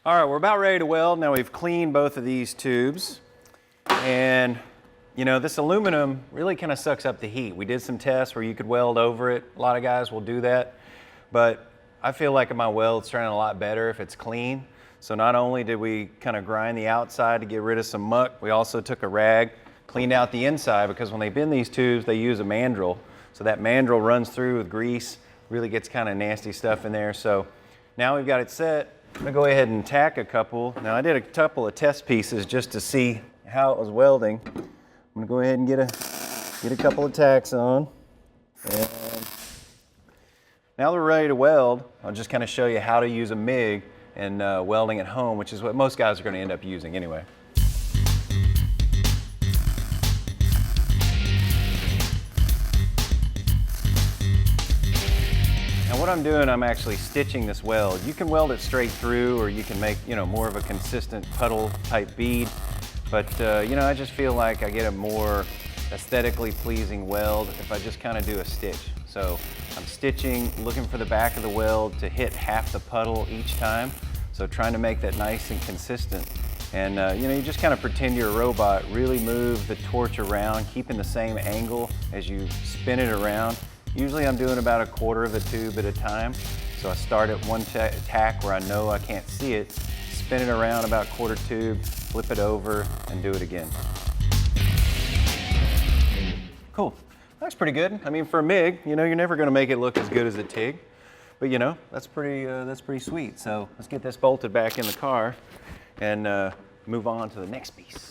All right, we're about ready to weld. Now we've cleaned both of these tubes. And you know, this aluminum really kind of sucks up the heat. We did some tests where you could weld over it. A lot of guys will do that. But I feel like my weld's turning a lot better if it's clean. So not only did we kind of grind the outside to get rid of some muck, we also took a rag, cleaned out the inside, because when they bend these tubes, they use a mandrel. So that mandrel runs through with grease, really gets kind of nasty stuff in there. So now we've got it set. I'm gonna go ahead and tack a couple. Now I did a couple of test pieces just to see how it was welding. I'm gonna go ahead and get a couple of tacks on. And now that we're ready to weld, I'll just kind of show you how to use a MIG in welding at home, which is what most guys are gonna end up using anyway. Now what I'm doing, I'm actually stitching this weld. You can weld it straight through, or you can make, you know, more of a consistent puddle type bead. But you know, I just feel like I get a more aesthetically pleasing weld if I just kind of do a stitch. So I'm stitching, looking for the back of the weld to hit half the puddle each time. So trying to make that nice and consistent. And you know, you just kind of pretend you're a robot, really move the torch around, keeping the same angle as you spin it around. Usually I'm doing about 1/4 of a tube at a time. So I start at one tack where I know I can't see it, spin it around about 1/4 tube, flip it over, and do it again. Cool. That's pretty good. I mean, for a MIG, you know, you're never going to make it look as good as a TIG, but you know, that's pretty sweet. So let's get this bolted back in the car and move on to the next piece.